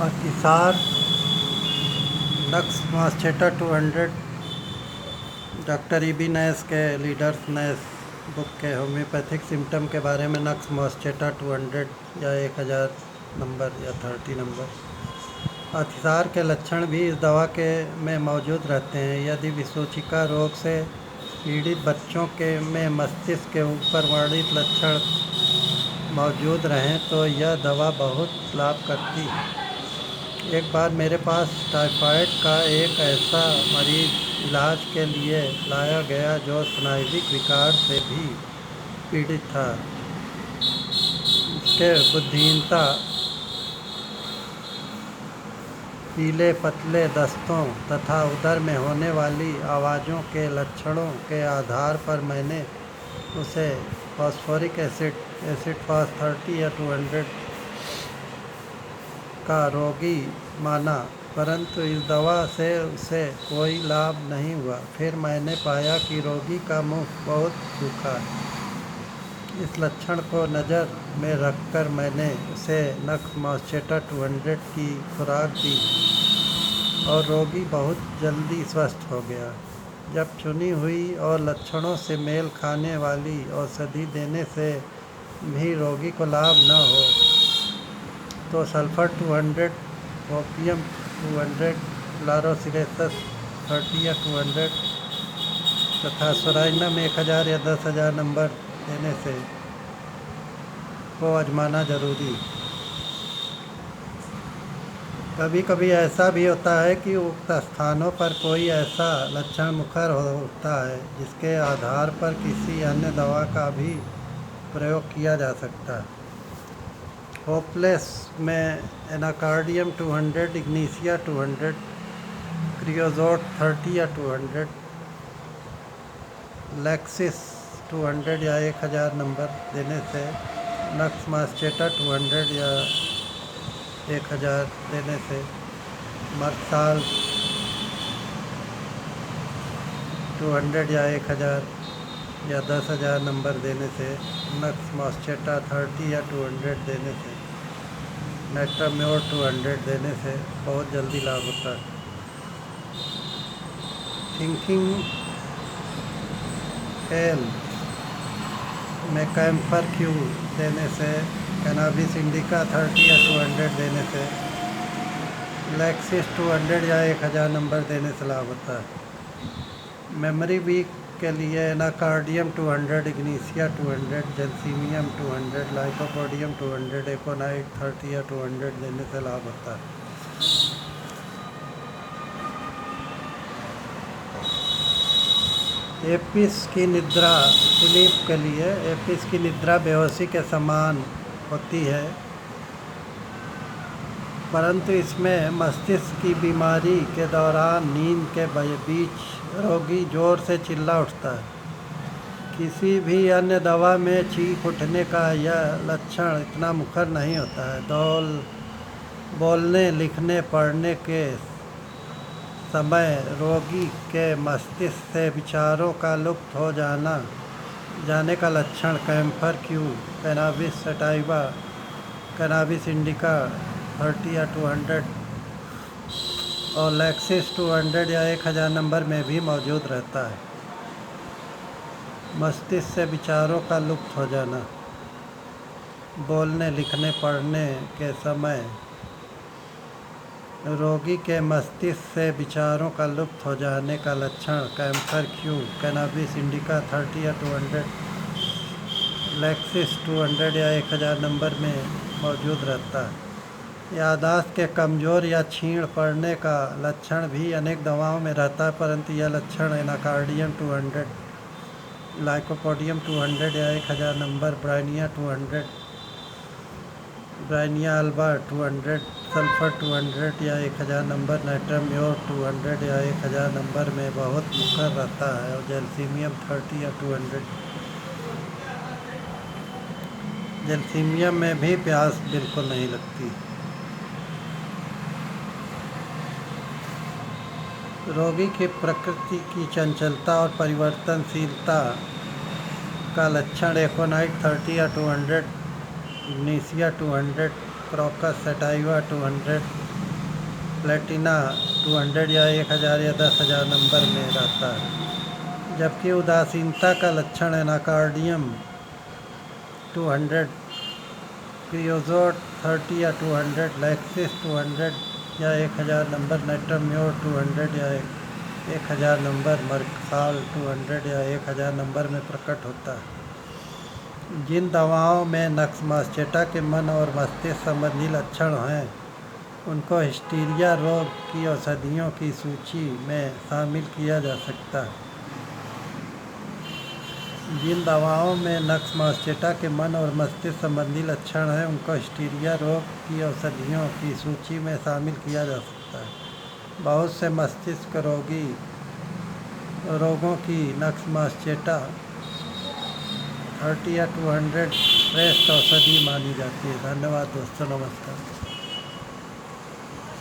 अतिसार नक्स मास्चेटा 200 doctor EB नैस के leaders नैस book के होम्योपैथिक सिम्टम के बारे में नक्स मास्चेटा 200 या 1000 नंबर या 30 नंबर। अतिसार के लक्षण भी इस दवा के में मौजूद रहते हैं। यदि विसूचिका रोग से पीड़ित बच्चों के में मस्तिष्क के ऊपर वर्णित लक्षण मौजूद रहें तो यह दवा बहुत लाभ करती है। एक बार मेरे पास टाइफाइड का एक ऐसा मरीज इलाज के लिए लाया गया जो स्नायुविक विकार से भी पीड़ित था। उसके बुद्धिहीनता, पीले पतले दस्तों तथा उदर में होने वाली आवाज़ों के लक्षणों के आधार पर मैंने उसे फॉस्फोरिक एसिड फास 30 या 200 का रोगी माना, परंतु इस दवा से उसे कोई लाभ नहीं हुआ। फिर मैंने पाया कि रोगी का मुंह बहुत सूखा है। इस लक्षण को नज़र में रखकर मैंने उसे नक्स मास्चेटा 200 की खुराक दी और रोगी बहुत जल्दी स्वस्थ हो गया। जब चुनी हुई और लक्षणों से मेल खाने वाली औषधि देने से भी रोगी को लाभ न हो तो सल्फर 200, ओपियम 200, लारोसिरेसस 30 या 200 तथा सोराइनम 1000 या 10,000 नंबर देने से को आजमाना जरूरी। कभी कभी ऐसा भी होता है कि उक्त स्थानों पर कोई ऐसा लक्षण मुखर होता है जिसके आधार पर किसी अन्य दवा का भी प्रयोग किया जा सकता है। होपलेस में एनाकार्डियम 200, इग्नीशिया 200, क्रियोजोट 30 या 200, लैक्सिस 200 या 1000 नंबर देने से, नक्स मास्चेटा 200 या 1000 देने से, मर्साल 200 या 1000 या 10,000 नंबर देने से, नक्स मास्चेटा 30 या 200 देने से, नेट्राम्योर 200 देने से बहुत जल्दी लाभ होता है। थिंकिंग एल में कैम्फर क्यू देने से, कैनाबिस इंडिका 30 या 200 देने से, लैक्सिस 200 या 1000 नंबर देने से लाभ होता है। मेमोरी वीक के लिए एनाकार्डियम 200, इग्नीशिया 200, जेल्सीमियम 200, लाइकोपोडियम 200, एकोनाइट 30 या 200 देने से लाभ होता है। एपिस की निद्रा, स्लीप के लिए एपिस की निद्रा बेहोशी के समान होती है, परंतु इसमें मस्तिष्क की बीमारी के दौरान नींद के बीच रोगी जोर से चिल्ला उठता है। किसी भी अन्य दवा में चीख उठने का यह लक्षण इतना मुखर नहीं होता है। बोलने, लिखने, पढ़ने के समय रोगी के मस्तिष्क से विचारों का लुप्त हो जाने का लक्षण camphor Q, cannabis sativa, cannabis indica 30 या 200 और लैक्सिस 200 या 1000 नंबर में भी मौजूद रहता है। मस्तिष्क से विचारों का लुप्त हो जाना, बोलने, लिखने, पढ़ने के समय रोगी के मस्तिष्क से विचारों का लुप्त हो जाने का लक्षण कैम्फर क्यू, कैनाबिस इंडिका 30 या 200, लैक्सिस 200 या 1000 नंबर में मौजूद रहता है। याददाश्त के कमज़ोर या क्षीण पड़ने का लक्षण भी अनेक दवाओं में रहता है, परंतु यह लक्षण एनाकार्डियम 200, लाइकोपोडियम 200 या 1000 number, Bryonia 200, Bryonia alba 200, sulphur 200 या 1000 नंबर, नेट्राम्योर 200 या 1000 नंबर में बहुत मुखर रहता है, और जेल्सीमियम 30 या 200। जेल्सीमियम में भी प्यास बिल्कुल नहीं लगती। रोगी की प्रकृति की चंचलता और परिवर्तनशीलता का लक्षण एकोनाइट 30 या 200, इग्नीशिया 200, क्रोकस सटाइवा 200, प्लेटिना 200 या 1000 या 10,000 नंबर में रहता है। जबकि उदासीनता का लक्षण एनाकार्डियम 200, क्रियोजोट 30 या 200, लैक्सिस 200 या 1000 नंबर, नेट्राम्योर 200 या 1000 नंबर, मर्क्साल 200 या 1000 नंबर में प्रकट होता है। जिन दवाओं में नक्समास्चेटा के मन और मस्तिष्क संबंधी लक्षण हैं उनको हिस्टीरिया रोग की औषधियों की सूची में शामिल किया जा सकता है। जिन दवाओं में नक्समास्चेटा के मन और मस्तिष्क संबंधी लक्षण हैं उनको हिस्टीरिया रोग की औषधियों की सूची में शामिल किया जा सकता है। बहुत से मस्तिष्क रोगों की नक्समास्चेटा 30 या 200 श्रेष्ठ औषधि मानी जाती है। धन्यवाद दोस्तों, नमस्कार।